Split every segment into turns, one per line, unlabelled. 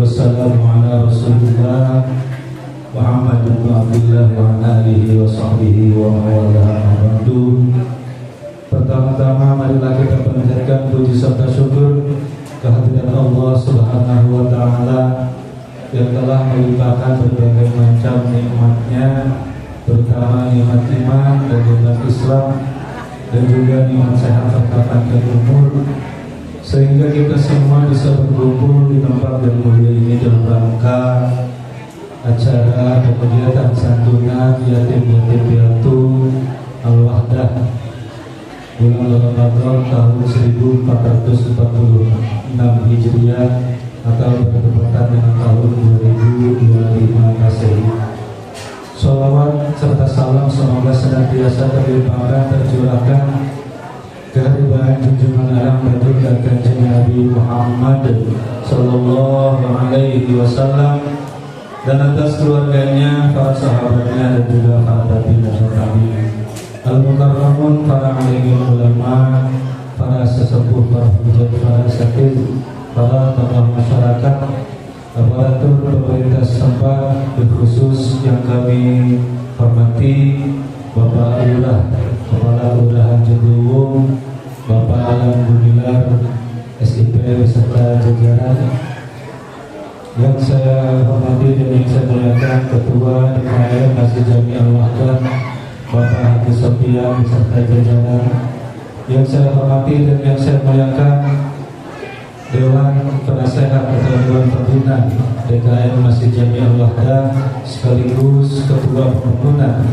wassalamu ala Rasulillah Muhammad bin Abdullah wa alihi wa sahbihi wa mawala. Pertama-tama marilah kita panjatkan puji serta syukur kehadiran Allah Subhanahu wa taala yang telah melimpahkan berbagai macam nikmatnya, terutama nikmat iman dan nikmat Islam, dan juga nikmat sehat serta panjang umur, sehingga kita semua bisa berkumpul di tempat yang mulia ini dalam rangka acara kegiatan santunan yatim piatu Al-Wahdah bulan Ramadan tahun 1446 Hijriah atau bertepatan dengan tahun 2025 Masehi. Sholawat serta salam semoga senantiasa terlimpahkan tercurahkan kehadiran junjungan alam baginda kanjeng Nabi Muhammad sallallahu alaihi wasallam dan atas keluarganya, para sahabatnya, dan juga para tabi'in dan tabi'in al-mukarramun, para alim ulama, para sesepuh, para hujat, para sakit, para tokoh masyarakat, aparatur pemerintah setempat, khusus yang kami hormati Bapak Lurah, Kepala Kelurahan Jatiluhur, Bapak Alam Gumilar, SIP beserta jajaran yang saya hormati dan yang saya muliakan, Ketua DPR Masjid Jami Al-Wahdah Bapak Haji Sofian beserta jajaran yang saya hormati dan yang saya muliakan, Dewan Penasehat atau Dewan Pembina DKM Masjid Jami Al-Wahdah sekaligus Ketua Pembangunan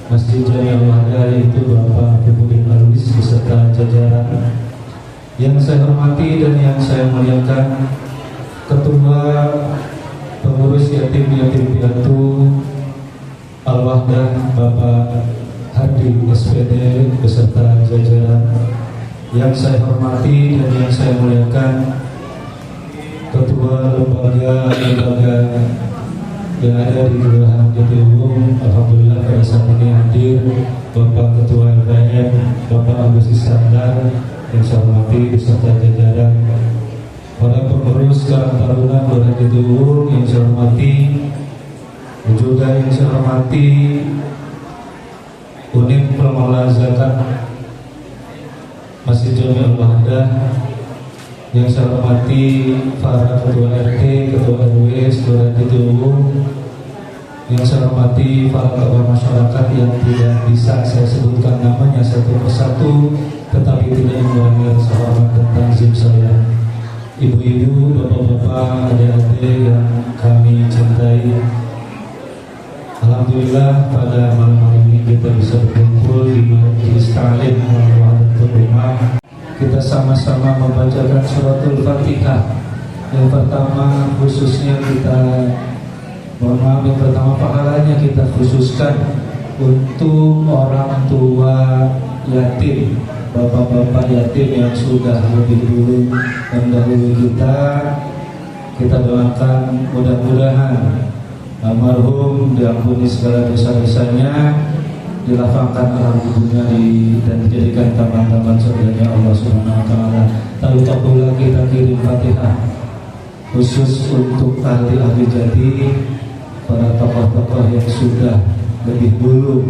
Masjid Jami Al-Wahdah yaitu Bapak Habibudin Alwis beserta jajaran yang saya hormati dan yang saya muliakan, Ketua Pengurus Yatim Piatu Al-Wahdah Bapak Hadi SPD beserta jajaran yang saya hormati dan yang saya muliakan, Ketua lembaga yang ada di Kelurahan Jatiluhur. Alhamdulillah pada saat ini hadir Bapak Ketua LPM Bapak Agus Iskandar yang saya hormati beserta jajaran, para pengurus Karang Taruna Kelurahan Jatiluhur yang saya hormati, dan juga yang saya hormati unit pengelola zakat Masjid Jami Al-Wahdah yang saya hormati, para ketua RT, ketua RW Kelurahan Jatiluhur yang saya hormati, para tokoh masyarakat yang tidak bisa saya sebutkan namanya satu persatu, tetapi tidak mengurangi rasa hormat dan takzim saya, ibu-ibu, bapak-bapak, adik-adik yang kami cintai. Alhamdulillah pada malam hari ini kita bisa berkumpul di majelis ta'lim Al-Wahdatul Rumah. Kita sama-sama membacakan suratul Fatihah. Yang pertama khususnya kita, mohon maaf, yang pertama pahalanya kita khususkan untuk orang tua yatim, bapak-bapak yatim yang sudah lebih dulu mendahului kita doakan mudah-mudahan almarhum diampuni segala dosa-dosanya, dilapangkan alam kuburnya dan dijadikan taman-taman surganya Allah Subhanahu wa taala. Tak pula kita kirim Fatihah khusus untuk ahli-ahli jati, para tokoh-tokoh yang sudah lebih dulu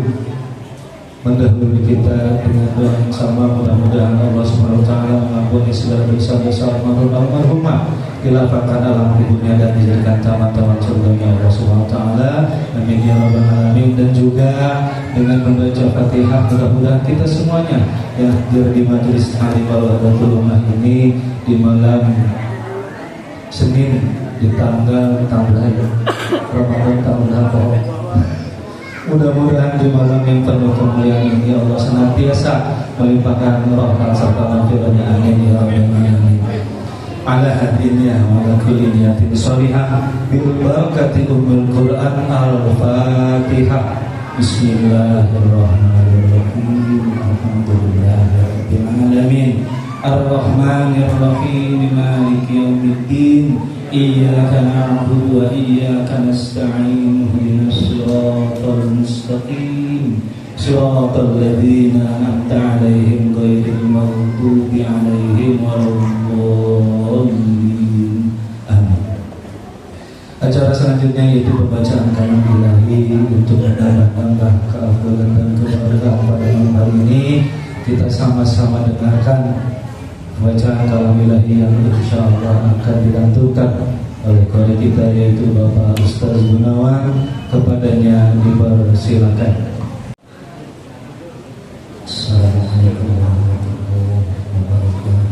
mendahului kita, dengan doa yang sama mudah-mudahan Allah Subhanahu wa taala mengampuni segala dosa-dosa almarhumah, dilapangkan alam kuburnya dan dijadikan taman-taman surganya Allah Subhanahu wa taala. Amin ya rabbal alamin. Dan juga dengan membaca Fatihah mudah-mudahan kita semuanya yang hadir di majelis ta'lim Al-Wahdatul Rumah ini di malam Senin di tanggal Ramadan tanggal mudah-mudahan di malam yang penuh kemuliaan ini Allah senantiasa melimpahkan rahmat serta maghfirahnya. Amin ya rabbal alamin. Ala hadinya wa ala kulli niyatin sholihah bil barakati ummul Quran al-Fatihah. Bismillahirrahmanirrahim. Alhamdulillahirabbil alamin. Ar-Rahmanir Rahim. Maliki yaumiddin. Iyyaka na'budu wa iyyaka nasta'in. Ihdinas siratal mustaqim. Siratal ladzina an'amta 'alaihim ghairil maghdubi 'alaihim waladdallin. Amin. Acara selanjutnya yaitu pembacaan kalam ilahi untuk menambah keafdalan dan keberkahan pada malam hari ini. Kita sama-sama dengarkan bacaan kalam ilahi yang insya Allah akan dilantunkan oleh qari kita yaitu Bapak Ustaz Gunawan. Kepadanya dipersilakan. Assalamualaikum warahmatullahi wabarakatuh.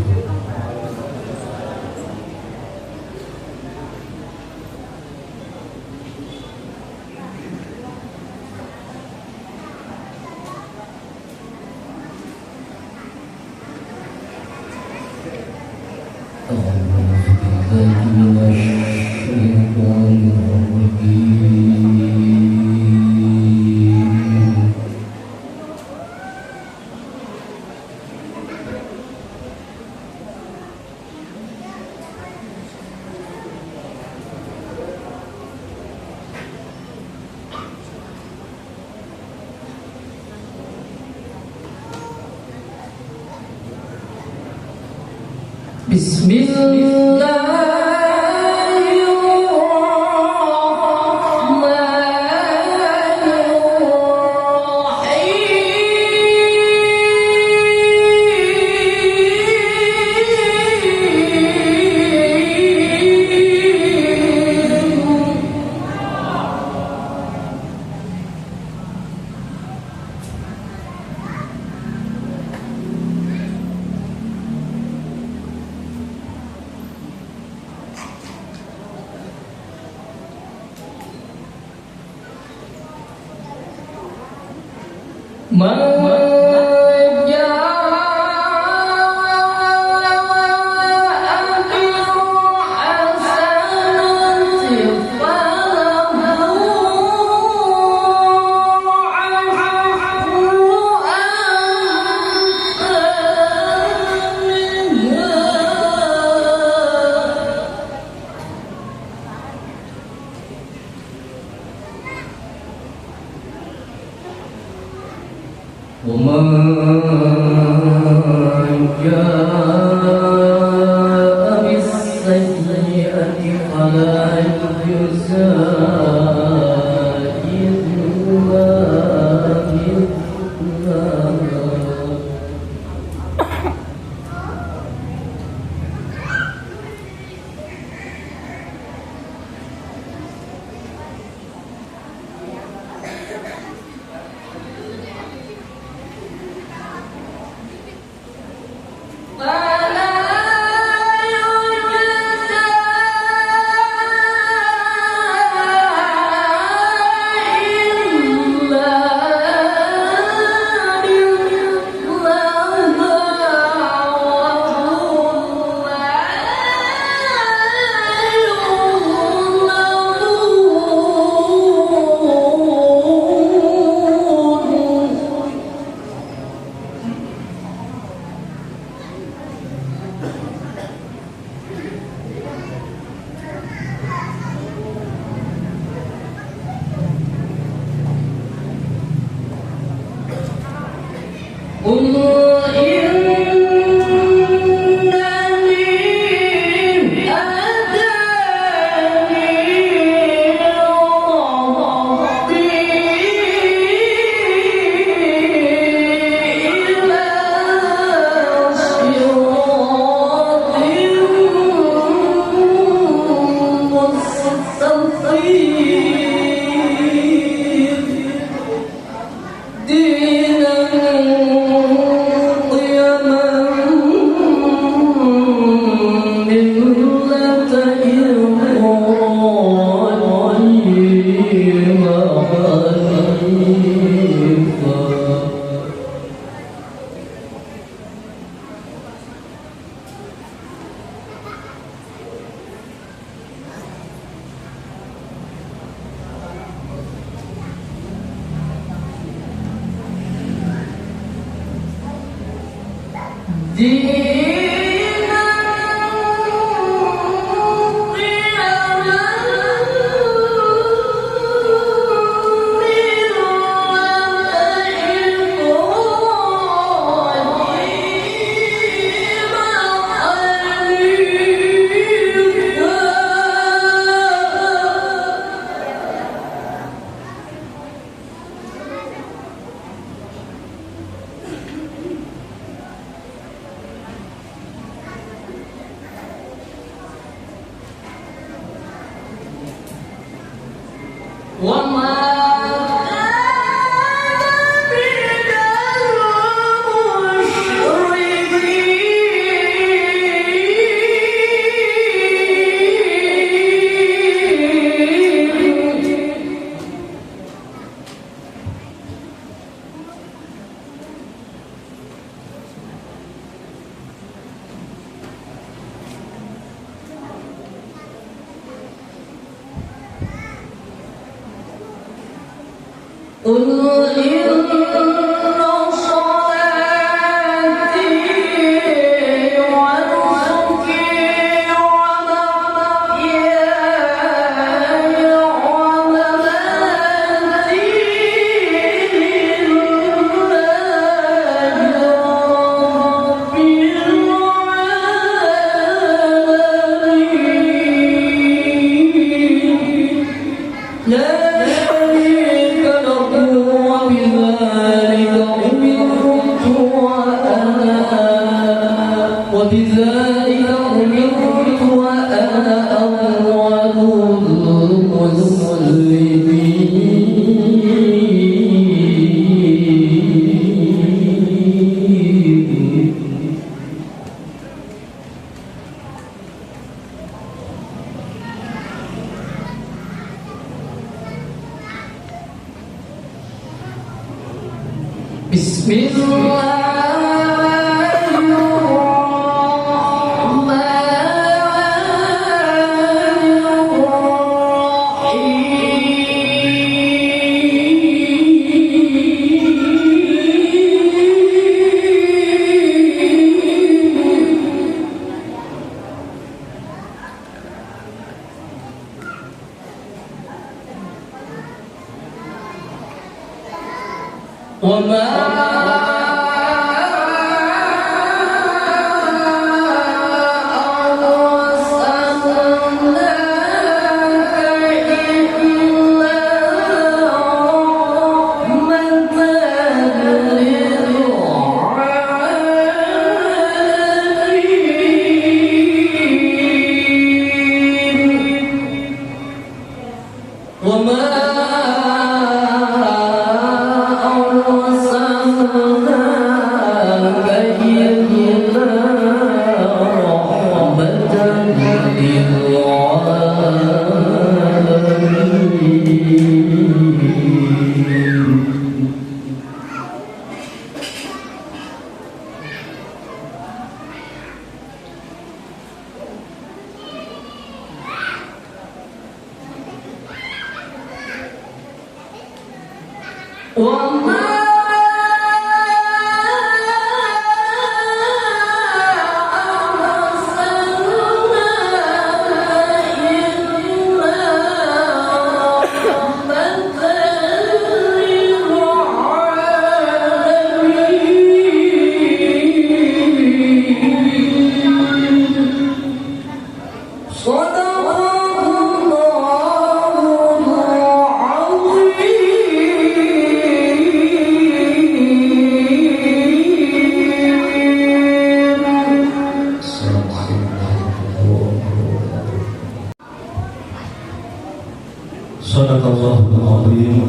Sadaqallahul Azim.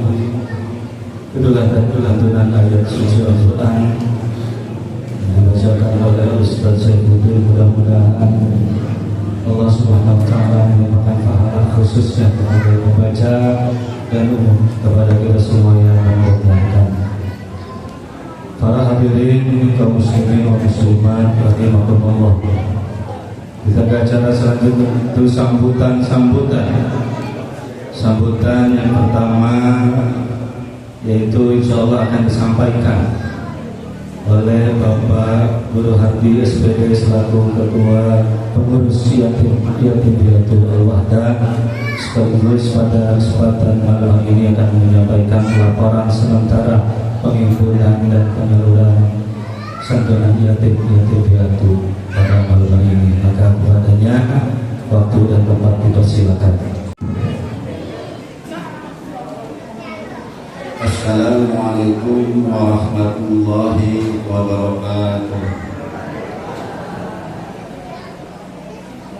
Itulah lantunan ayat suci Al-Quran yang dibacakan oleh Ustaz Saifuddin. Mudah-mudahan Allah Subhanahu wa Ta'ala menyempatkan pahala khususnya kepada yang membaca dan umum kepada kita semua yang mendengarkan. Para hadirin kaum muslimin wa muslimat rahimakumullah. Kita ke acara selanjutnya itu sambutan yang pertama, yaitu insya Allah akan disampaikan oleh Bapak Guru Hardi SPD selaku Ketua Pengurus Yatim Piatu Al-Wahdah, sekaligus pada kesempatan malam ini akan menyampaikan laporan sementara penghimpunan dan penyaluran santunan yatim piatu pada malam ini. Maka kepadanya waktu dan tempat dipersilakan.
Assalamualaikum warahmatullahi wabarakatuh.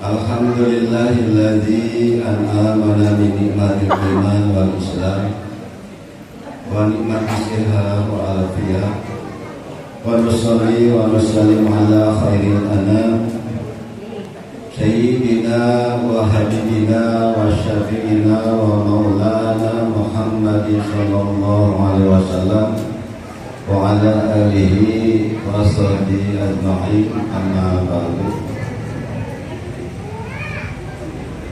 Alhamdulillahilladzi an'amana bi ni'matil iman wal islam wa ni'matis sihat wa afiyah wa nusalli wa nusallim ala khairil anam sayyidina wa habibina wa syafi'ina wa maulana Muhammadin sallallahu alaihi wasallam wa ala alihi wa sahbihi ajma'in, amma ba'du.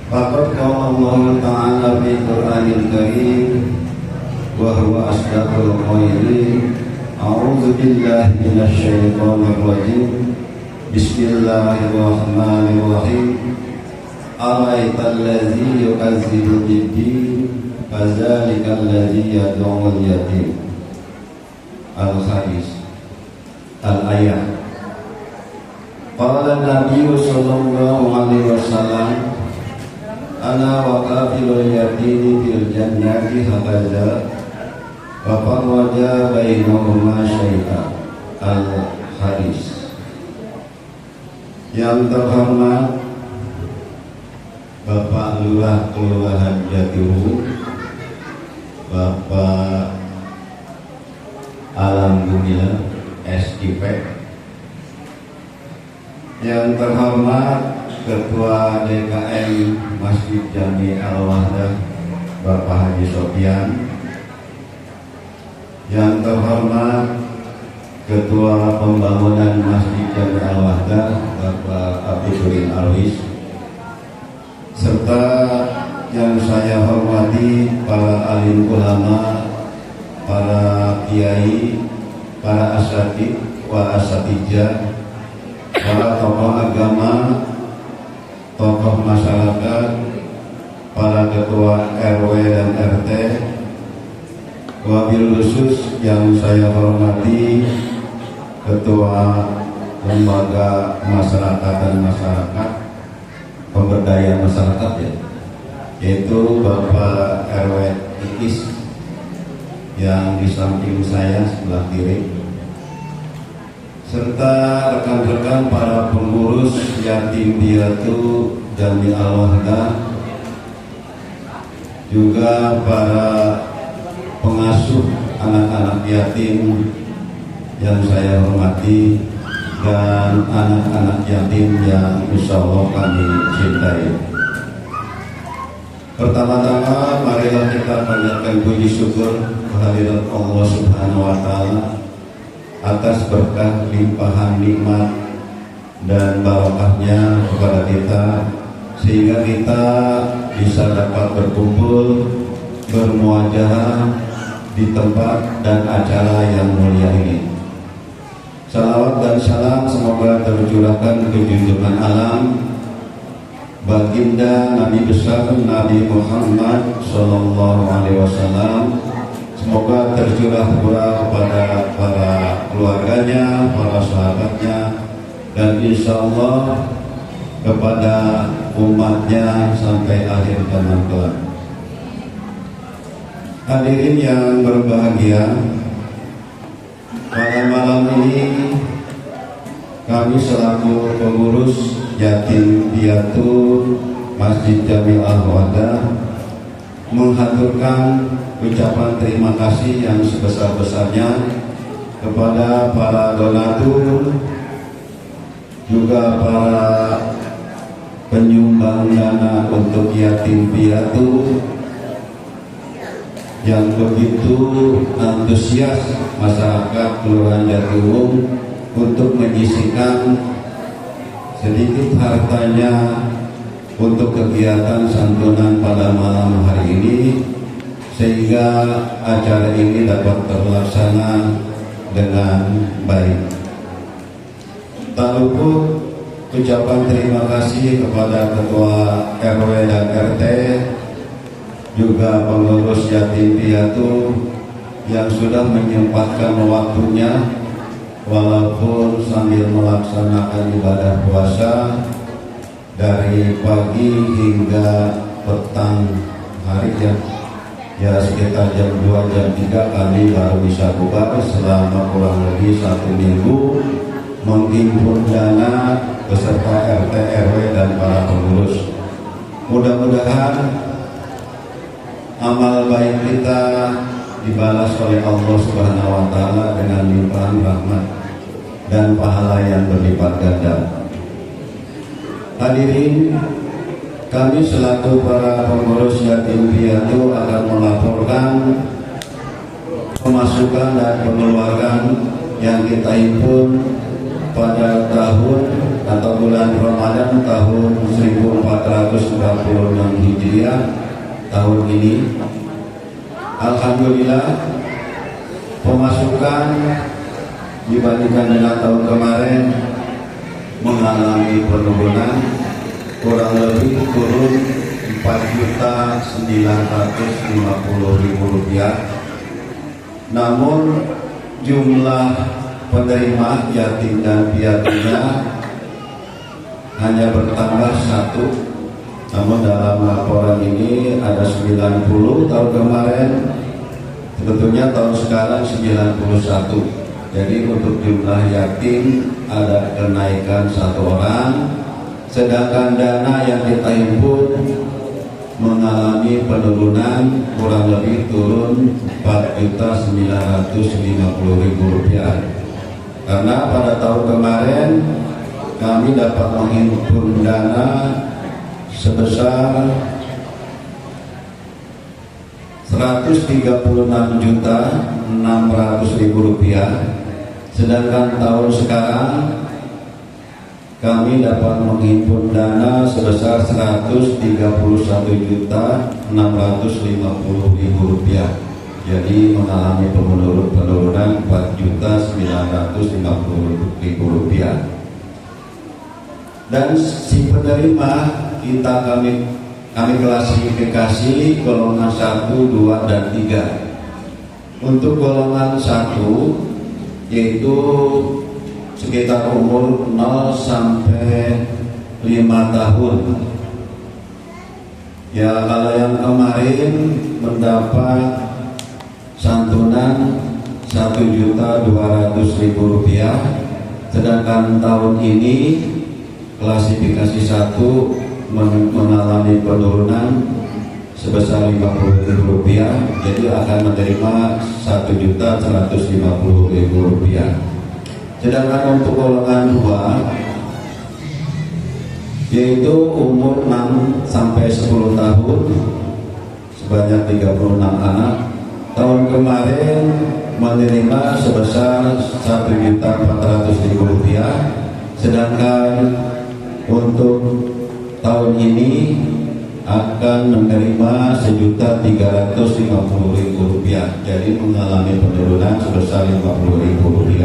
Faqad qala Allah Ta'ala fi Qur'anil Karim wa huwa asdaqul qailin. A'udzu billahi minasy syaithanir rajim. Bismillahirrahmanirrahim. Ara'aital ladzi yukadzibu bid-din fadzalikal ladzi yad'ul yatim. Al-Hadis. Al-Ayat. Qala Nabi sallallahu alaihi wasallam, ana wa kafilul yatimi fil jannati hakaza wa farraja bainahuma syai'a. Al-Hadis. Yang terhormat Bapak Lurah Kelurahan Jatiluhur, Bapak Alhamdulillah SIP, yang terhormat Ketua DKM Masjid Jami Al-Wahdah Bapak Haji Sofyan, yang terhormat Ketua Pembangunan Masjid Jami Al-Wahdah Bapak Abdul Arwis, serta yang saya hormati para alim ulama, para kiai, para asatidz wa asatijah, para tokoh agama, tokoh masyarakat, para ketua RW dan RT, wabil khusus yang saya hormati ketua lembaga masyarakat dan masyarakat pemberdayaan masyarakat, yaitu Bapak RW Ikis yang di samping saya sebelah kiri, serta rekan-rekan para pengurus yatim piatu Jami Al-Wahdah, juga para pengasuh anak-anak yatim yang saya hormati, dan anak-anak yatim yang insya Allah kami cintai. Pertama-tama marilah kita panjatkan puji syukur kehadirat Allah Subhanahu wa Ta'ala atas berkah limpahan nikmat dan barokahnya kepada kita, sehingga kita bisa dapat berkumpul bermuajahah di tempat dan acara yang mulia ini. Salawat dan salam semoga tercurahkan ke junjungan alam baginda Nabi besar Nabi Muhammad sallallahu alaihi wasallam. Semoga tercurah pula kepada para keluarganya, para sahabatnya, dan insya Allah kepada umatnya sampai akhir zaman kelak. Hadirin yang berbahagia, pada malam ini kami selaku pengurus yatim piatu Masjid Jami Al-Wahdah menghaturkan ucapan terima kasih yang sebesar-besarnya kepada para donatur, juga para penyumbang dana untuk yatim piatu yang begitu antusias masyarakat Kelurahan Jatiluhur untuk menyisihkan sedikit hartanya untuk kegiatan santunan pada malam hari ini, sehingga acara ini dapat terlaksana dengan baik. Tak luput ucapan terima kasih kepada Ketua RW dan RT, juga pengurus yatim piatu yang sudah menyempatkan waktunya walaupun sambil melaksanakan ibadah puasa dari pagi hingga petang hari, ya sekitar jam 2 jam 3 kami baru bisa buka selama kurang lebih 1 minggu menghimpun dana beserta RT, RW dan para pengurus. Mudah-mudahan amal baik kita dibalas oleh Allah Subhanahu wa taala dengan limpahan rahmat dan pahala yang berlipat ganda. Hadirin, kami selaku para pengurus yatim piatu akan melaporkan pemasukan dan pengeluaran yang kita himpun pada tahun atau bulan Ramadan tahun 1446 Hijriah tahun ini. Alhamdulillah, pemasukan dibandingkan dengan tahun kemarin mengalami penurunan, kurang lebih turun Rp4.950.000. Namun jumlah penerima yatim dan piatunya hanya bertambah 1. Namun dalam laporan ini ada 90 tahun kemarin, sebetulnya tahun sekarang 91. Jadi untuk jumlah yatim ada kenaikan 1 orang, sedangkan dana yang kita himpun mengalami penurunan, kurang lebih turun Rp4.950.000. Karena pada tahun kemarin kami dapat menghimpun dana sebesar Rp136.600.000, sedangkan tahun sekarang kami dapat menghimpun dana sebesar Rp131.650.000. Jadi mengalami penurunan Rp4.950.000. Dan si penerima kita kami klasifikasi golongan 1, 2, dan 3. Untuk golongan 1 yaitu sekitar umur 0 sampai 5 tahun. Ya, kalau yang kemarin mendapat santunan Rp1.200.000, sedangkan tahun ini klasifikasi 1 mengalami penurunan sebesar Rp50.000, jadi akan menerima Rp1.150.000. Sedangkan untuk golongan 2 yaitu umur 6 sampai 10 tahun sebanyak 36 anak, tahun kemarin menerima sebesar Rp1.400.000, sedangkan untuk tahun ini akan menerima Rp1.350.000, jadi mengalami penurunan sebesar Rp50.000.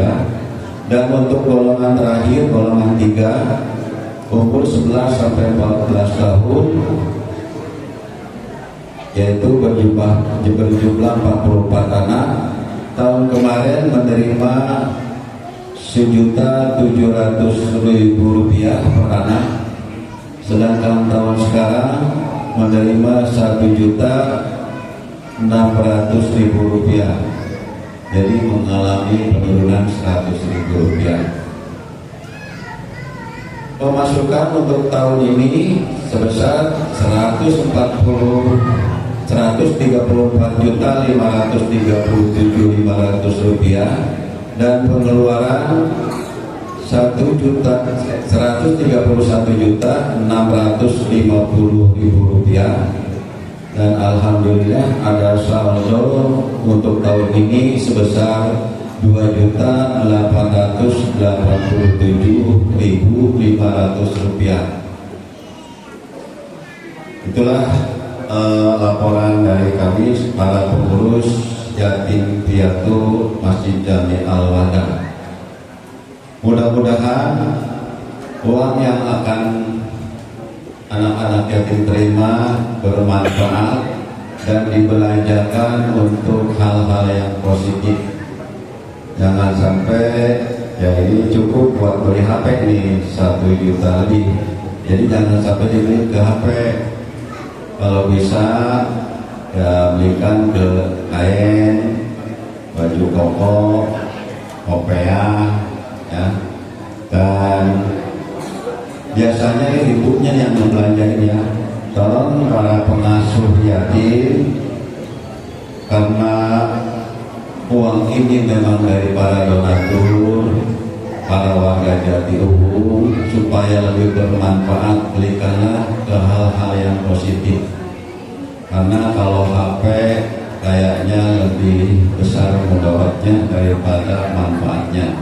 Dan untuk golongan terakhir, golongan 3, umur 11 sampai 14 tahun, yaitu berjumlah 44 anak, tahun kemarin menerima Rp1.700.000 per anak, sedangkan tahun sekarang menerima Rp1.600.000, jadi mengalami penurunan Rp100.000. Pemasukan untuk tahun ini sebesar Rp134.537.500 dan pengeluaran Rp131.650.000. Dan alhamdulillah ada saldo untuk tahun ini sebesar Rp2.887.500. Itulah laporan dari kami para pengurus yatim piatu Masjid Jami Al-Wadah. Mudah-mudahan uang yang akan anak-anak yatim terima bermanfaat dan dibelanjakan untuk hal-hal yang positif. Jangan sampai ya ini cukup buat beli HP nih 1 juta lebih, jadi jangan sampai dibeli ke HP. Kalau bisa ya belikan ke kain, baju koko, kopea, ya, Dan biasanya ibunya yang membelanjanya. Tolong para pengasuh yatim, karena uang ini memang dari para donatur, para warga Jatiuhung, supaya lebih bermanfaat, belikanlah ke hal-hal yang positif. Karena kalau HP kayaknya lebih besar mudaratnya daripada manfaatnya.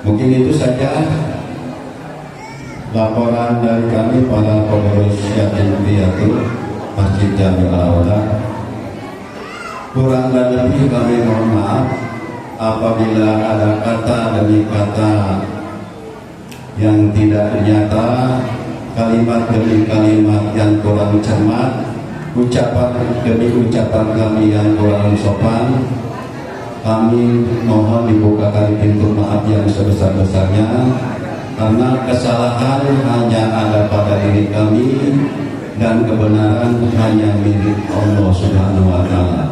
Mungkin itu saja laporan dari kami para pengurus yatim piatu Masjid Jami'ul Aulia. Kurang dan lebih kami mohon maaf apabila ada kata demi kata yang tidak nyata, kalimat demi kalimat yang kurang cermat, ucapan demi ucapan kami yang kurang sopan. Kami mohon dibukakan pintu maaf yang sebesar-besarnya, karena kesalahan hanya ada pada diri kami dan kebenaran hanya milik Allah Subhanahu wa Ta'ala.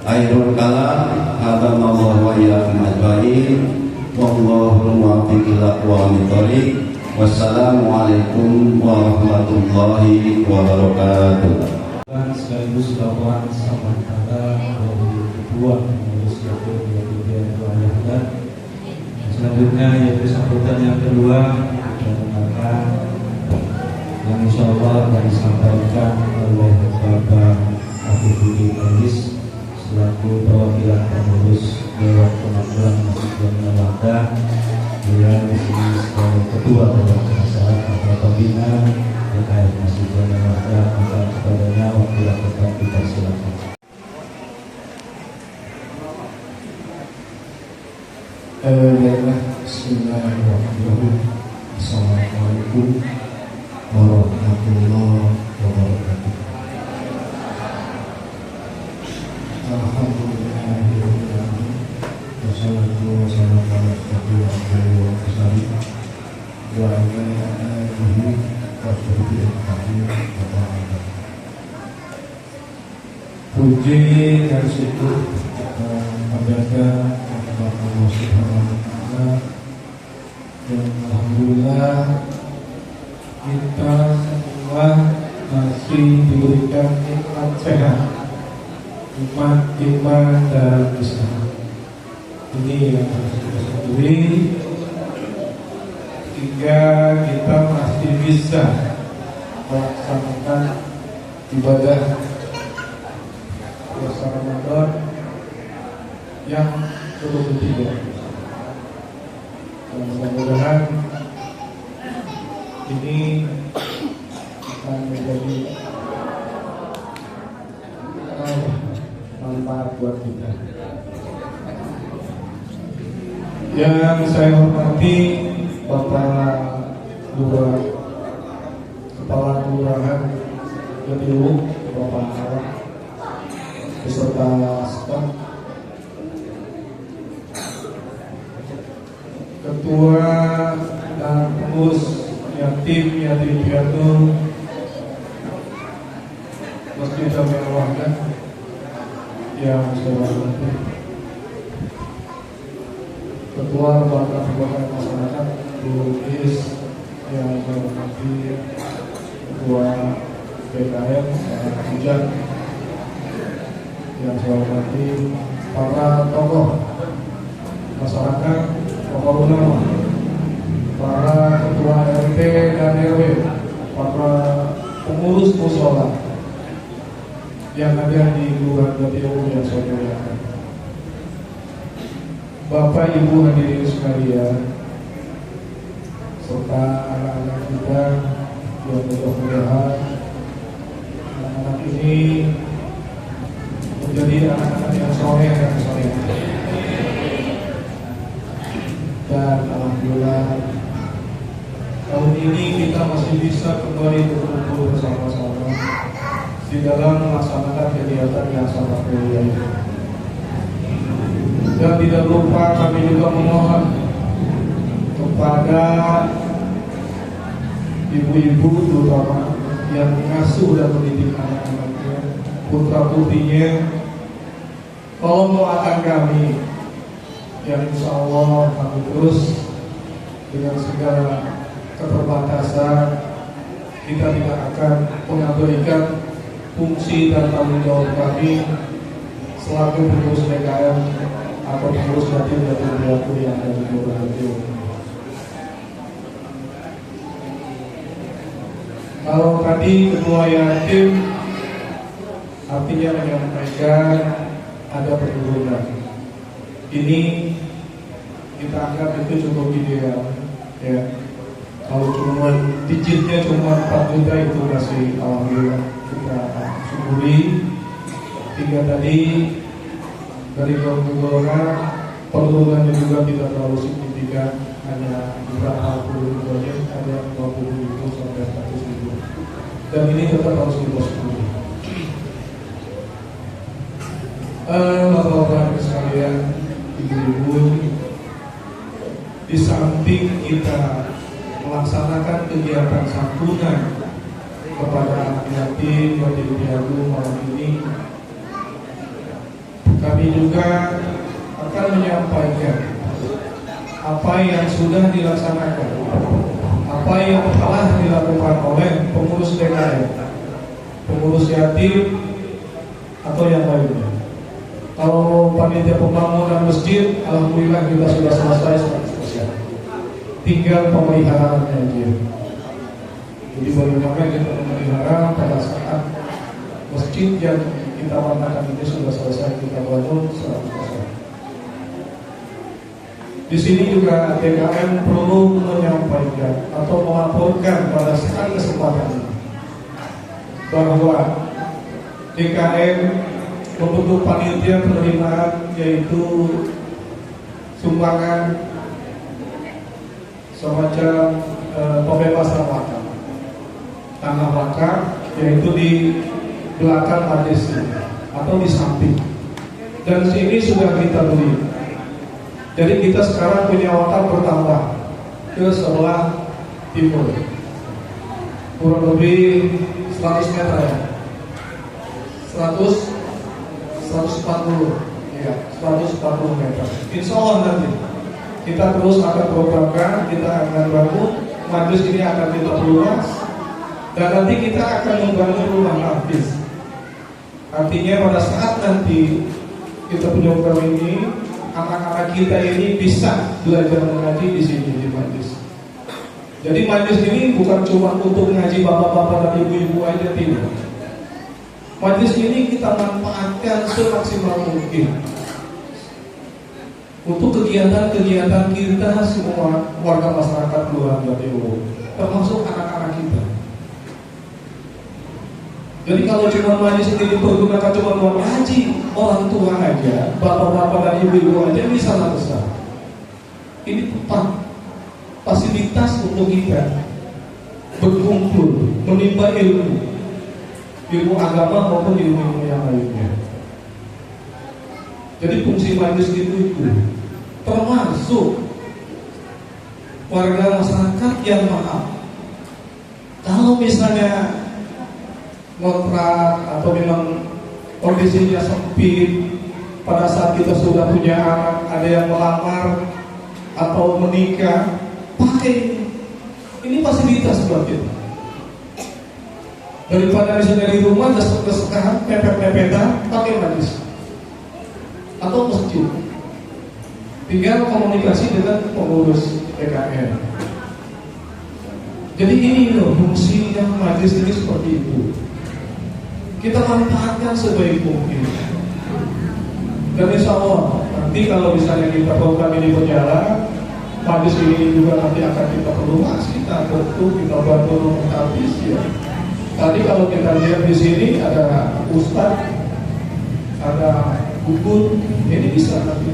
Akhirul kalam, hadamallahu wa iyyakum ajmain. Wallahul muwaffiq ila aqwamit thoriq. Wassalamualaikum warahmatullahi wabarakatuh.
Sekaligus laporan sementara dari Ketua Pengurus Yatim Piatu Al-Wahdah. Selanjutnya yaitu sambutan yang kedua kita dengarkan yang insya Allah akan disampaikan oleh Bapak Habibudin Aziz selaku perwakilan pengurus Dewan Pengadilan Masjid Jami'ul Aulia. Dia di sini sebagai Ketua Dewan Penasehat atau Pembina terkait Masjid Jami'ul Aulia. Maka kepadanya wakil akan kita silakan.
Bismillahirrahmanirrahim. Assalamualaikum warahmatullahi wabarakatuh. Alhamdulillahirrahmanirrahim. Wassalatu wassalamu ala rasulillah wa ala alihi wa sahbihi ajma'in. Puji dan syukur kepada Allah Subhanahu wa Ta'ala, dan alhamdulillah kita semua masih diberikan nikmat sehat, nikmat iman dan Islam. Ini yang harus kita syukuri, sehingga kita masih bisa melaksanakan ibadah puasa Ramadan yang ke-23. Dan mudah-mudahan ini akan menjadi manfaat buat kita. Yang saya hormati Bapak Lurah, Kepala Kelurahan Jatiuhung, Bapak Arab, beserta staf, Ketua dan pengurus yatim piatu Masjid Jami'ul Aulia yang saya hormati, Ketua Lembaga Pemberdayaan Masyarakat Lurah yang saya hormati, Ketua BKM Hujan yang saya hormati, para tokoh masyarakat, tokoh ulama, para ketua RT dan RW, para pengurus mushola yang ada di Kelurahan Jatiuhung yang saya muliakan, Bapak Ibu hadirin sekalian, serta anak-anak kita yang mudah-mudahan anak-anak ini menjadi anak-anak yang soleh dan soleh. Dan alhamdulillah tahun ini kita masih bisa kembali berkumpul bersama-sama di dalam melaksanakan kegiatan yang sangat mulia ini. Dan tidak lupa kami juga memohon kepada ibu-ibu terutama yang mengasuh dan mendidik anak-anaknya, putra-putrinya, tolong doakan kami yang insya Allah kami terus dengan segala keterbatasan kita tidak akan mengabaikan fungsi dan tanggung jawab kami selaku pengurus DKM atau pengurus yatim dan piatu yang ada di Kelurahan Jatiwangi. Kalau tadi ketua yatim artinya menyampaikan ada penurunan, ini kita anggap itu cukup ideal ya. Kalau cuma digitnya cuma 4 juta itu masih alhamdulillah kita syukuri. Hingga tadi dari golongan penurunannya juga tidak terlalu signifikan, hanya beberapa puluh ribu, ada 20 ribu sampai 100 ribu, dan ini tetap harus kita syukuri. Bapak-bapak sekalian, ibu-ibu, di samping kita melaksanakan kegiatan santunan kepada anak yatim yatim piatu malam ini, kami juga akan menyampaikan apa yang sudah dilaksanakan, apa yang telah dilakukan oleh pengurus DKM, pengurus yatim atau yang lainnya. Kalau panitia pembangunan masjid, alhamdulillah kita sudah selesai 100%. Tinggal pemeliharaannya aja. Jadi bagaimana kita memelihara pada saat masjid yang kita mengatakan ini sudah selesai kita bangun 100%. Di sini juga DKM perlu menyampaikan atau melaporkan pada saat kesempatan ini bahwa DKM membentuk panitia penerimaan, yaitu sumbangan semacam pembebasan wakaf, tanah wakaf, yaitu di belakang majelis atau di samping, dan sini sudah kita beli. Jadi kita sekarang punya wakaf bertambah ke sebelah timur, kurang lebih 100 meter ya, 140 ya, 140 meter. Insya Allah nanti kita terus akan programkan, kita akan bangun majelis ini, akan kita perluas, dan nanti kita akan membangun rumah hafiz. Artinya pada saat nanti kita punya program ini, anak-anak kita ini bisa belajar mengaji di sini di majelis. Jadi majelis ini bukan cuma untuk ngaji bapak-bapak dan ibu-ibu aja, tidak. Majelis ini kita manfaatkan semaksimal mungkin untuk kegiatan-kegiatan kita semua warga masyarakat Kelurahan Jatiwangi, termasuk anak-anak kita. Jadi kalau cuma majelis ini dipergunakan cuma buat ngaji, orang tua aja, bapak-bapak dan ibu-ibu aja bisa besar. Ini tempat fasilitas untuk kita berkumpul, menimba ilmu agama maupun ilmu yang lainnya. Jadi fungsi majelis itu termasuk warga masyarakat yang maaf. Kalau misalnya kontrak atau memang kondisinya sempit, pada saat kita sudah punya anak, ada yang melamar atau menikah, pakai ini fasilitas buat kita. Daripada misalnya di rumah desek-desekan, pepet-pepetan, pakai majelis atau masjid. Tinggal komunikasi dengan pengurus DKM. Jadi ini loh fungsi yang majelis ini seperti itu. Kita manfaatkan sebaik mungkin. Dan insya Allah nanti kalau misalnya kita program ini berjalan, majelis ini juga nanti akan kita perluas, kita tentu kita bantu habis ya. Tadi kalau kita lihat di sini ada ustadz, ada dukun, ini bisa nanti.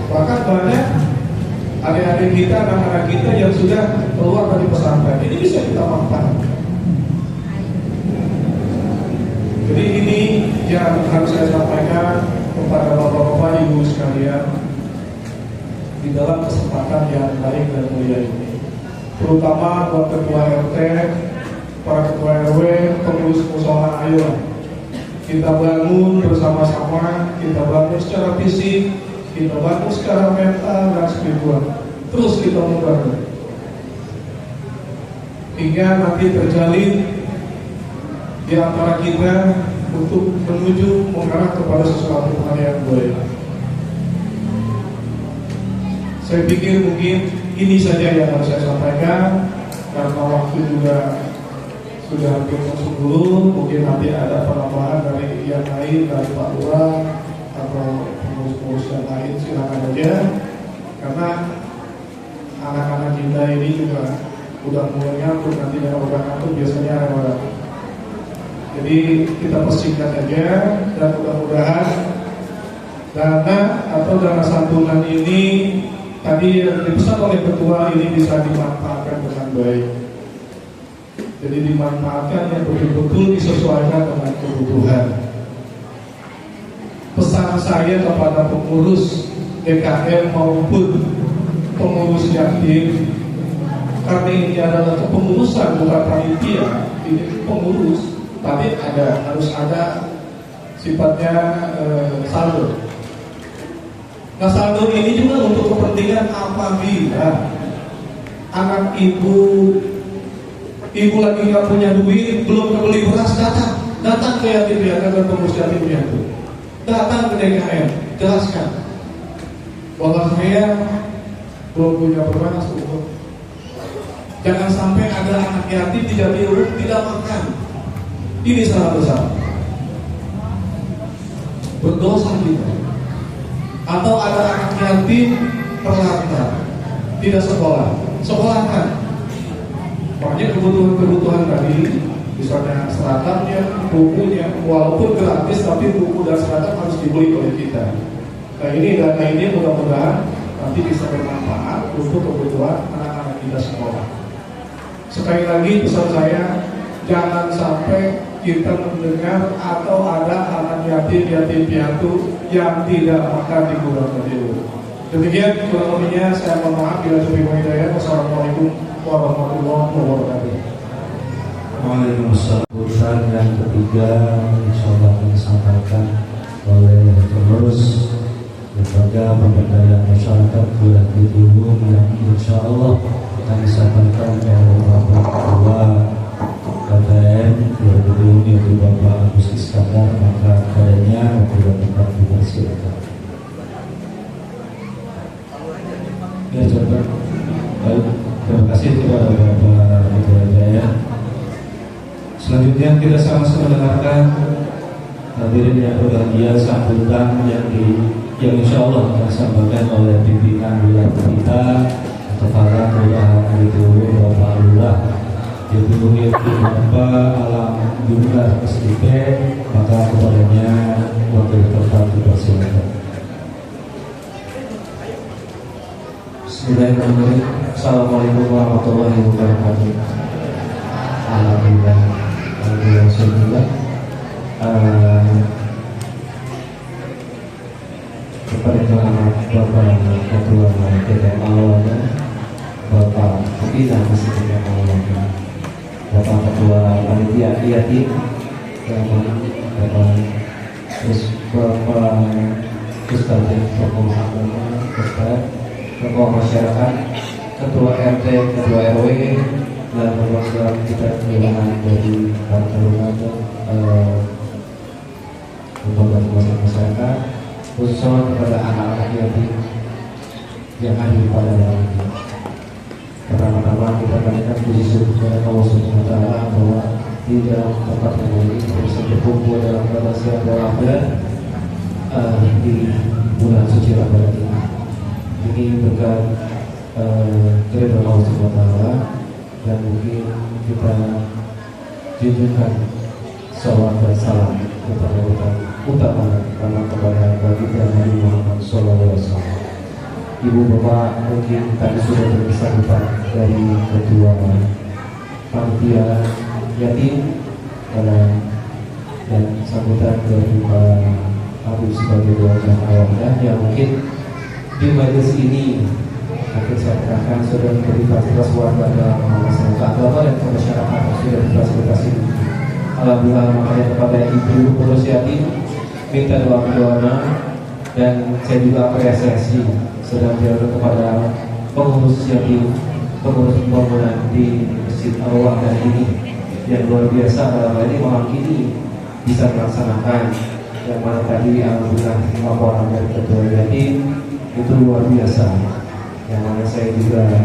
Bahkan banyak adik-adik kita, anak-anak kita yang sudah keluar dari pesantren, ini bisa kita manfaatkan. Jadi ini yang harus saya sampaikan kepada bapak-bapak ibu sekalian di dalam kesempatan yang baik dan mulia ini, terutama buat ketua RT, para ketua RW, pengurus musyawarah. Ayo kita bangun bersama-sama, kita bangun secara fisik, kita bangun secara mental dan spiritual, terus kita membangun hingga nanti terjalin di antara kita untuk menuju mengarah kepada sesuatu hal yang baik. Saya pikir mungkin ini saja yang harus saya sampaikan, karena waktu juga sudah hampir 10. Mungkin nanti ada penambahan dari yang lain, dari Pak Lurah atau pengurus-pengurus yang lain, silakan aja. Karena anak-anak kita ini juga udah mulai ngantuk, nanti dengan udah ngantuk biasanya ada. Jadi kita persingkat aja, dan mudah-mudahan dana santunan ini tadi yang dipesan oleh ketua ini bisa dimanfaatkan dengan baik. Jadi dimanfaatkan yang betul-betul disesuaikan dengan kebutuhan. Pesan saya kepada pengurus DKM maupun pengurus yatim, karena ini adalah kepengurusan bukan panitia, ini pengurus, tapi harus ada sifatnya saldo. Nah, saldo ini juga untuk kepentingan apabila anak ibu lagi nggak punya duit, belum kebeli beras, datang ke yatim piatu dan pengurus yatim piatu, datang ke DKM, jelaskan bahwa saya belum punya beras untuk. Jangan sampai ada anak yatim tidak makan. Ini salah besar. Berdosa kita. Atau ada anak yatim terlantar, tidak sekolah, sekolahkan. Makanya kebutuhan tadi, misalnya seragamnya, bukunya, walaupun gratis tapi buku dan seragam harus dibeli oleh kita. Nah, ini dana ini mudah-mudahan nanti bisa bermanfaat untuk kebutuhan anak-anak kita sekolah. Sekali lagi pesan saya, jangan sampai kita mendengar atau ada anak yatim piatu yang tidak makan di bulan Ramadan. Demikian kurang lebihnya, saya mohon maaf bila terima hidayah. Wassalamualaikum warahmatullahi wabarakatuh.
Waalaikumsalam. Urusan yang ketiga insyaallah akan disampaikan oleh pengurus lembaga pemberdayaan masyarakat Wilayah Cibubur yang insyaallah akan disampaikan oleh Bapak Ketua KPM Cibubur yaitu Bapak Agus Iskandar. Maka kepadanya waktu dan tempat dipersilakan. Ya, coba. Baik, terima kasih kepada Bapak Ketua KPM. Selanjutnya kita sama-sama mendengarkan hadirin yang berbahagia sambutan yang insya Allah akan disampaikan oleh pimpinan wilayah kita, Kepala Kelurahan itu Bapak Lurah, yaitu Bapak Alam Jumlah SDP. Maka kepadanya wakil tempat dipersilakan.
Bismillahirrahmanirrahim. Assalamualaikum warahmatullahi wabarakatuh. Alhamdulillah. Kepada Bapak Ketua DKM awalnya, Bapak Pembina DKM awalnya, Bapak Ketua Panitia Yatim, Bapak Ustadz Tokoh Agama, Tokoh Masyarakat, Ketua RT, Ketua RW, dan perwakilan kita kehilangan dari partai lembaga masyarakat, khususnya kepada anak-anak yatim yang hadir pada hari ini. Pertama-tama kita berikan puji syukur kepada Allah Subhanahu wa Ta'ala bahwa di dalam tempat yang ini bisa berkumpul dalam kata siap Ramadan di bulan suci Ramadan ini. Ini berkat keridhaan Allah Subhanahu wa Ta'ala. Dan mungkin kita junjungkan salawat dan salam kepada utama karena kepada baginda Nabi Muhammad SAW. Ibu bapak mungkin tadi sudah berkesakitan dari ketua panitia yatim dan sambutan dari Pak Abu sebagai wajah awalnya yang mungkin di majelis ini akan saya terangkan sudah menjadi fasilitas warga dalam masyarakat agama dan masyarakat sudah difasilitasi. Alhamdulillah, makanya kepada ibu pengurus yatim minta doa dan saya juga apresiasi sedang dialog kepada pengurus Yatim, pengurus pembangunan di Masjid Al-Wahdah ini yang luar biasa dalam hal ini malam ini bisa melaksanakan, yang mana tadi alhamdulillah laporan dari ketua yatim itu luar biasa, yang mana saya juga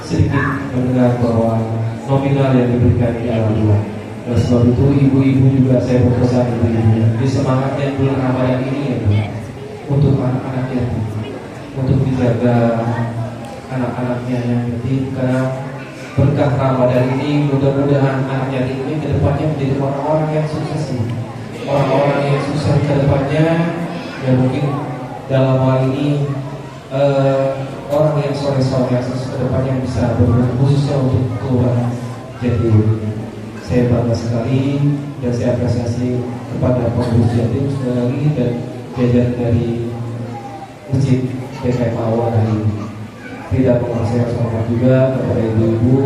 sedikit mendengar bahwa nominal yang diberikan di alhamdulillah. Oleh sebab itu ibu-ibu juga saya berpesan ibu-ibu di semangatnya bulan Ramadan ini ya Bu, untuk anak-anak yatim, untuk dijaga anak-anaknya yang yatim, karena berkah Ramadan ini mudah-mudahan anak yatim ini kedepannya menjadi orang-orang yang sukses, orang-orang yang sukses kedepannya. Ya mungkin dalam hal ini orang yang soleh-soleh yang sukses kedepannya bisa berguna khususnya untuk keluarga yatim. Saya bangga sekali dan saya apresiasi kepada pengurus yatim sekali lagi dan jajaran dari Masjid PKM Al-Wahdah ini. Tidak menguasai hormat juga kepada ibu-ibu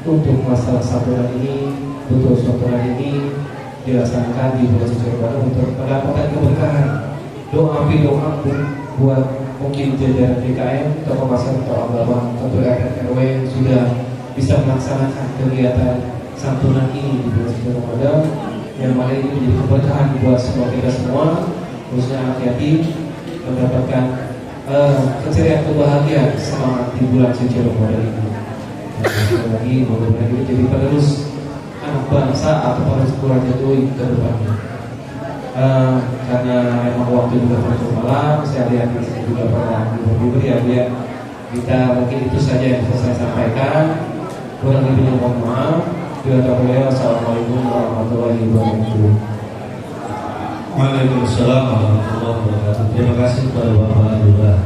untuk masalah santunan ini, betul santunan ini dilaksanakan di bulan suci Ramadan untuk mendapatkan keberkahan. Doa buat mungkin jajaran DKM atau pemasaran atau agama atau RT RW sudah bisa melaksanakan kegiatan santunan ini di bulan suci Ramadan, yang mana ini menjadi keberkahan buat semua kita semua, khususnya anak yatim mendapatkan keceriaan kebahagiaan semangat di bulan suci Ramadan ini. Dan sekali lagi mudah-mudahan ini jadi penerus anak bangsa atau penerus keluarga itu ke depannya. Karena memang waktu juga terlalu malam, saya lihat di sini juga pernah diberi ya Bu ya. Kita mungkin itu saja yang bisa saya sampaikan. Kurang lebihnya mohon maaf. Assalamualaikum warahmatullahi wabarakatuh.
Waalaikumsalam warahmatullahi wabarakatuh. Terima kasih kepada Bapak Lurah.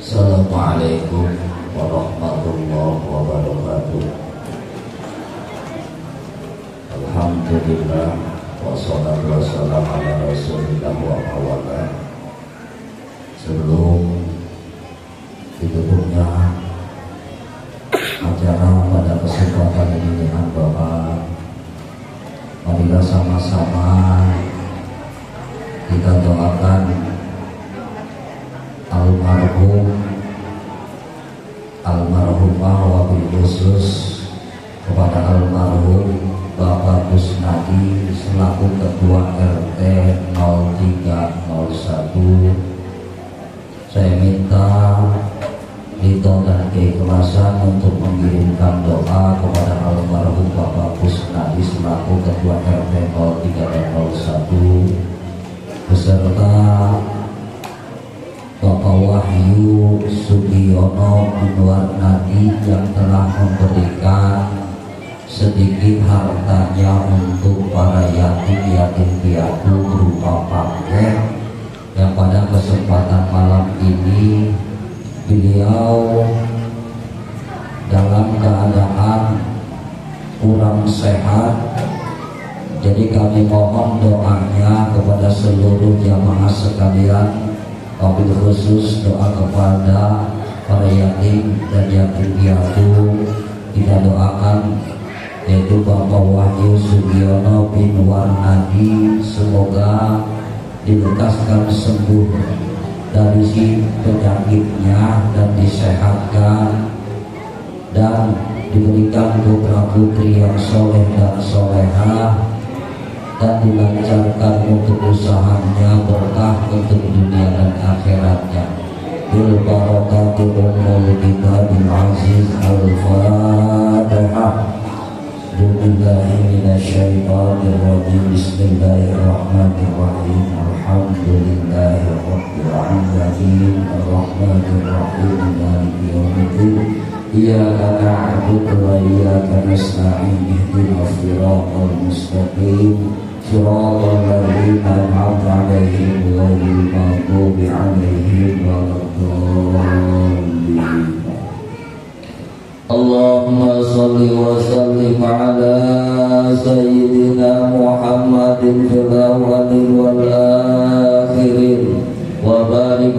Assalamualaikum warahmatullahi wabarakatuh. Alhamdulillah wassalatu wassalamu ala rasulillah wa mawala. Sebelum ditutupnya acara pada kesempatan ini dengan doa, marilah sama-sama kita doakan almarhumah wabil khusus kepada almarhum Bapak Kusnadi selaku Ketua RT 0301. Saya minta ridho dan keikhlasan untuk mengirimkan doa kepada almarhum Bapak Kusnadi selaku Ketua RT 0301 beserta Bapak Wahyu Sugiono Binwarnadi yang telah memberikan sedikit hartanya untuk para yatim piatu berupa paket, yang pada kesempatan malam ini beliau dalam keadaan kurang sehat. Jadi kami mohon doanya kepada seluruh jamaah sekalian, wabil khusus doa kepada para yatim dan yatim piatu. Kita doakan yaitu Bapak Wahyu Sugiono bin Warnadi, semoga dibebaskan sembuh dari si penyakitnya dan disehatkan dan diberikan putra putri yang soleh dan solehah dan dilancarkan untuk usahanya, berkah untuk dunia dan akhiratnya. Bil barakati ummul kitabil aziz. Al-Fatihah. Bismillahirrahmanirrahim. Bismillahirrahmanirrahim. Alhamdulillahirabbil alamin. Arrahmanirrahim. Maliki yaumiddin. Iyyaka na'budu wa iyyaka nasta'in. Ihdinas siratal mustaqim. Shiratal ladzina an'amta 'alaihim ghairil maghdubi 'alaihim waladdallin. Allahumma shalli wa sallim ala sayyidina Muhammadin fil awwalin wal akhirin wa barik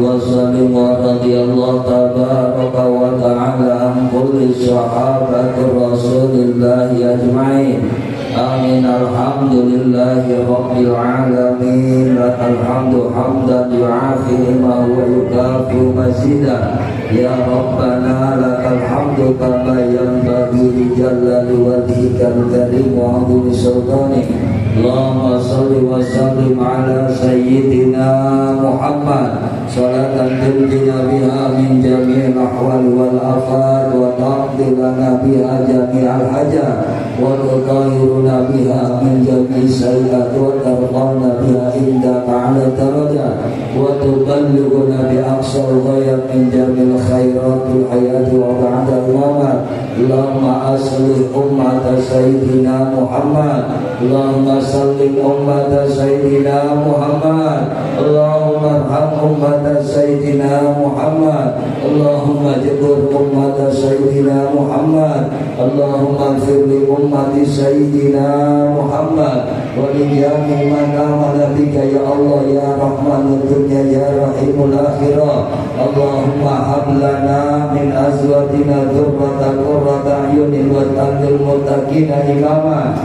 Amin. Alhamdulillahi rabbil alamin. Lakal hamdu hamdan yu'afi ma wa yukafi mazidah. Ya Rabbana lakal hamdu kama yanbaghi li jalali wajhikal karim wa 'azimi sultanik. Allahumma shalli wa sallim ala sayyidina Muhammad salatan tunjina biha min jami'il ahwal wal afat wa taqdi lana biha jami'al hajat wa tutahhiruna biha min jami'i sayyi'at wa tarfa'na biha indaka 'ala darajat wa tuballighuna bi aqsal ghayat min jami'il khairatil hayati wa ba'da al-mamat. Allahumma aslih ummat sayyidina Muhammad. Allahumma sallim ummat sayyidina Muhammad. Allahumma arham ummat sayyidina Muhammad. Allahumma jabur ummat sayyidina Muhammad. Allahumma ighfir li ummati sayyidina Muhammad wa li jami'i man amana bika ya Allah ya Rahmanud dunya ya Rahimul akhirah. Allahumma hab lana min azwajina dzurratan qurrata a'yunin waj'alna muttaqina imama.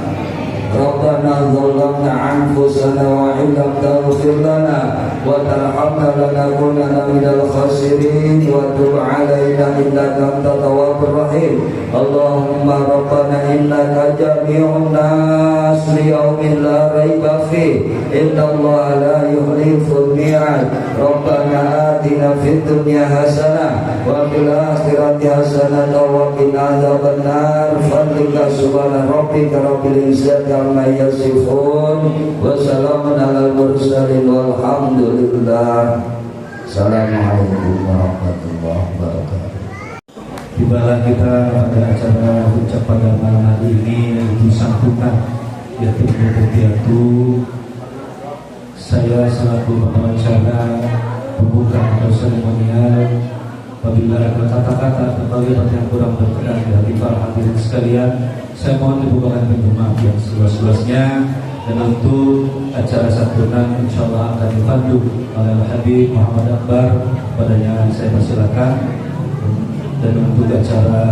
Rabbana zalamna anfusana wa illam taghfir lana wa tarhamna lanakunanna minal khasirin wa tub alaina innaka antat tawwabur rahim. Allahumma rabbana innaka jami'un nas li yaumin la raiba fi innallaha la yukhliful mi'ad. Rabbana atina fid dunya hasanah wa fil akhirati hasanah wa qina adzabannar. Fadlika subhana rabbika rabbil izzati amma yasifun wa salamun alal mursalin walhamdulillah. Assalamualaikum warahmatullahi wabarakatuh.
Tibalah kita pada acara ucapan dan malam hari ini, yaitu sambutan yatim piatu. Saya selaku pengacara pembuka atau seremonial, apabila ada kata-kata atau kalimat yang kurang berkenan di hati para hadirin sekalian, saya mohon dibukakan pintu maaf yang seluas-luasnya. Dan untuk acara santunan insyaallah akan dipandu oleh Habib Muhammad Akbar, padanya saya persilakan. Dan untuk acara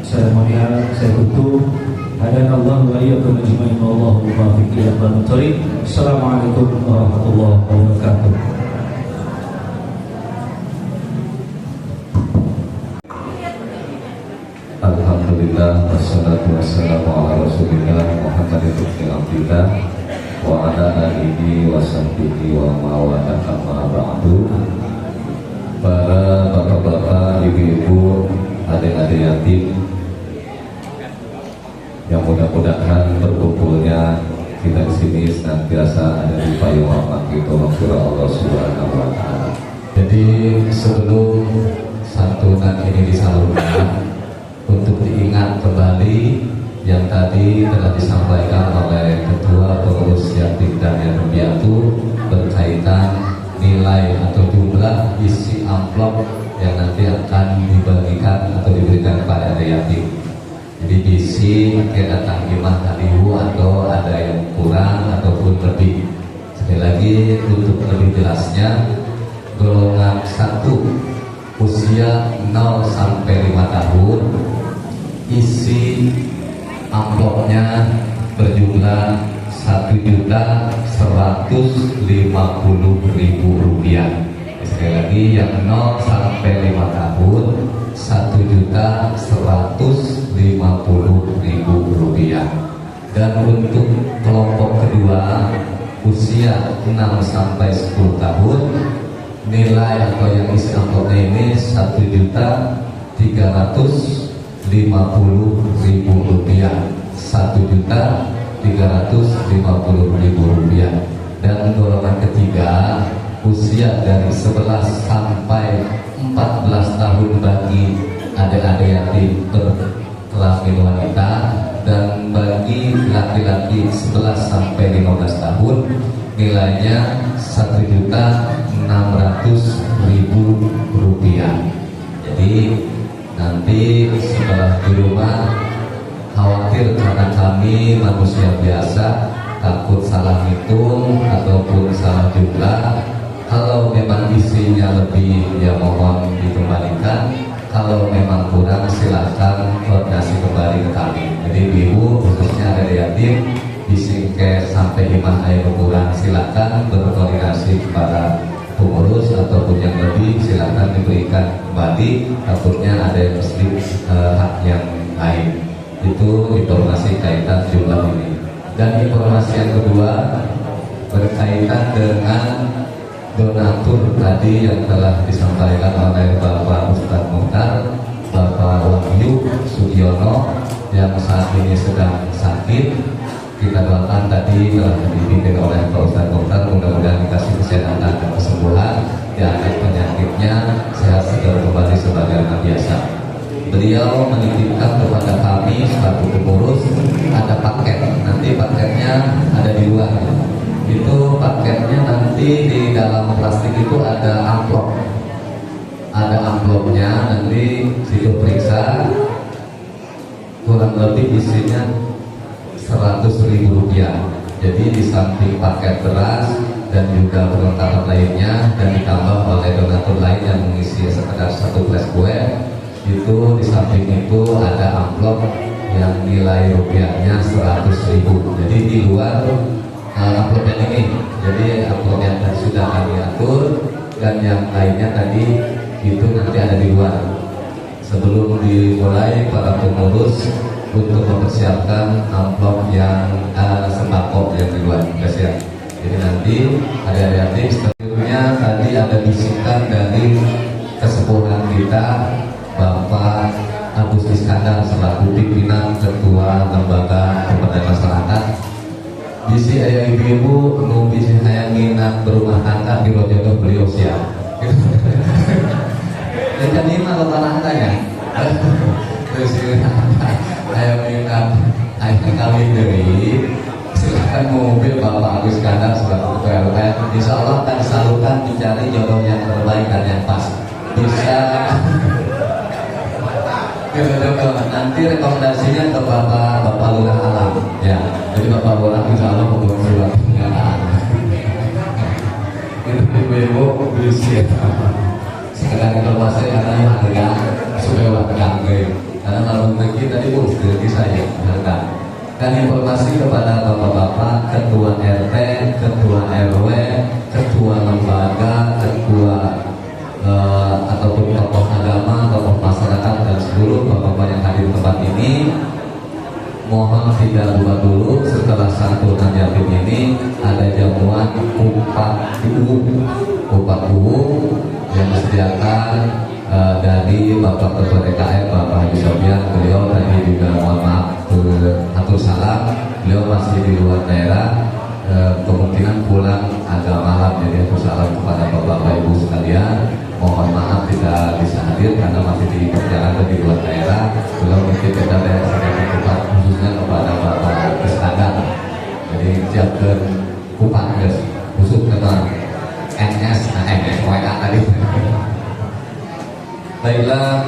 seremonial saya tutup. Hadanallahu wa iyyakum ajma'in wallahu muwaffiq ila aqwamit thoriq. Assalamualaikum warahmatullahi wabarakatuh.
Alhamdulillah wassalatu wassalamu ala rasulillah Muhammadin abdillah wa ala alihi wa sahbihi wa mawala amma ba'du. Para bapak-bapak, ibu-ibu, adik-adik yatim yang mudah-mudahan berkumpulnya kita di sini senantiasa ada di payung rahmat kita Allah Subhanahu wa taala. Jadi sebelum santunan ini disalurkan, untuk diingat kembali yang tadi telah disampaikan oleh Ketua Pengurus Yatim dan Yatim Piatu berkaitan nilai atau jumlah isi amplop yang nanti akan dibagikan atau diberikan kepada adik yatim. Jadi diisi mungkin datang imah hadihu atau ada yang kurang ataupun lebih. Sekali lagi untuk lebih jelasnya, golongan 1 usia 0 sampai 5 tahun, isi amplopnya berjumlah Rp1.150.000. Sekali lagi yang 0 sampai 5 tahun Rp1.150.000. Dan untuk kelompok kedua usia 6 sampai 10 tahun, nilai atau yang isi amplopnya ini Rp1.350.000. Rp1.350.000. Dan golongan ketiga usia dari 11 sampai 14 tahun bagi adik-adik yatim berkelamin wanita, dan bagi laki-laki 11 sampai 15 tahun nilainya Rp1.600.000. Jadi nanti setelah di rumah, khawatir karena kami manusia biasa takut salah hitung ataupun salah jumlah. Kalau memang isinya lebih, ya mohon dikembalikan. Kalau memang kurang silakan koordinasi kembali ke kami. Jadi ibu khususnya ada yatim disingke sampai imah air kurang, silakan berkoordinasi kepada pengurus ataupun yang lebih, silakan diberikan kembali. Takutnya ada yang mesti hak yang lain. Itu informasi kaitan jumlah ini. Dan informasi yang kedua berkaitan dengan donatur tadi yang telah disampaikan oleh Bapak Ustadz Muhtar, Bapak Wahyu Sugiono yang saat ini sedang sakit. Kita doakan tadi telah dipimpin oleh Pak Ustadz Muhtar, mudah-mudahan dikasih kesehatan dan kesembuhan, diangkat penyakitnya, sehat segera kembali sebagaimana biasa. Beliau menitipkan kepada kami selaku pengurus ada paket, nanti paketnya ada di luar. Itu paketnya nanti di dalam plastik itu ada amplop, ada amplopnya, nanti situ periksa, kurang lebih isinya 100.000 rupiah. Jadi di samping paket beras dan juga perlengkapan lainnya dan ditambah oleh donatur lain yang mengisi sekedar 1 gelas kue, itu di samping itu ada amplop yang nilai rupiahnya 100.000. Jadi di luar amplop yang ini, jadi amplop yang tadi sudah kami atur dan yang lainnya tadi itu nanti ada di luar. Sebelum dimulai para pengurus untuk mempersiapkan amplop yang sembako yang di luar, guys ya. Jadi nanti ada tips. Selanjutnya tadi ada bisikan dari kesepuhan kita Bapak Agus Iskandar selaku pimpinan Ketua Lembaga Pemberdayaan Masyarakat. Bisi ayah ibu-ibu nu bisi hayang nginap berumah tangga di jodoh beliau siap. Dan ini mah lebaran ya. Terus ayah nginap, ayah kawin dari silakan mobil Bapak Agus Iskandar selaku Ketua LPM. Insya Allah akan disalurkan mencari jodoh yang terbaik dan yang pas. Bisa. Nanti rekomendasinya ke Bapak Lurah Alam ya. Jadi Bapak Lurah insya Allah membuat surat pernyataan. Itu ibu-ibu bisa sekedar informasi karena harga supaya wakang karena kalau begini tadi bukti saya harga. Dan informasi kepada bapak-bapak, ketua RT, ketua RW, ketua lembaga, ketua ataupun tokoh agama, tokoh masyarakat dan seluruh bapak-bapak yang hadir di tempat ini, mohon tidak lupa dulu setelah santunan yatim ini ada jamuan upah umum yang disediakan dari Bapak Ketua DKM Bapak Haji Sofian. Beliau tadi juga mohon maaf atur salam, beliau masih di luar daerah, kemungkinan pulang agak malam, jadi atur salam kepada Bapak Ibu sekalian. Mohon maaf tidak bisa hadir karena masih di perjalanan di luar daerah. Beliau mungkin kita daerah tempat khususnya kepada Bapak Iskandar. Jadi siapkan kupang guys, khusus tentang NS, WA tadi. Baiklah,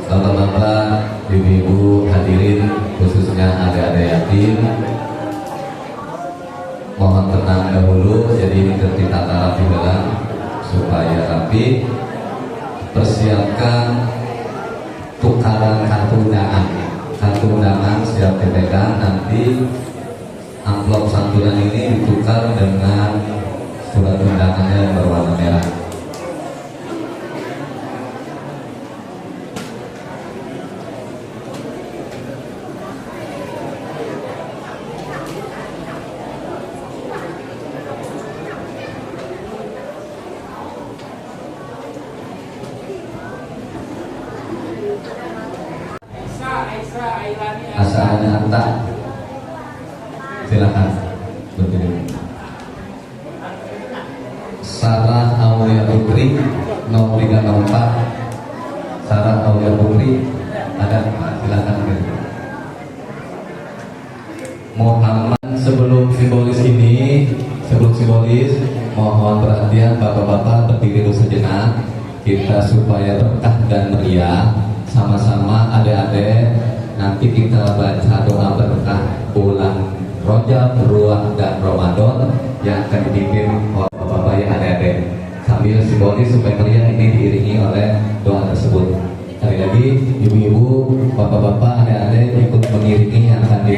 bapak-bapak, ibu-ibu hadirin, khususnya adik-adik yatim, mohon tenang dahulu. Jadi ini kita rapi dalam supaya rapi. Persiapkan tukaran kartu undangan. Kartu undangan siap dipegang. Nanti amplop santunan ini ditukar dengan surat undangannya berwarna merah. Asalnya tak, silakan berdiri. Sarah Aulia Putri nomor 304. Sarah Aulia Putri ada, silakan berdiri. Muhammad, sebelum simbolis mohon perhatian bapak-bapak, berdiri dulu sejenak kita supaya berkah dan meriah. Sama-sama adik-adik, nanti kita baca doa berkah bulan Rajab, Ruah dan Ramadan yang akan dipimpin oleh bapak-bapak yang adik-adik. Sambil simbolis supaya meriah ini diiringi oleh doa tersebut. Jadi ibu-ibu, bapak-bapak, adik-adik ikut mengiringi yang akan di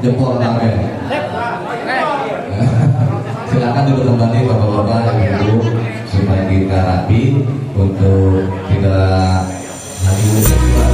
jempol tangan. Silakan duduk kembali bapak-bapak dan ibu supaya kita rapi untuk kita hari ini.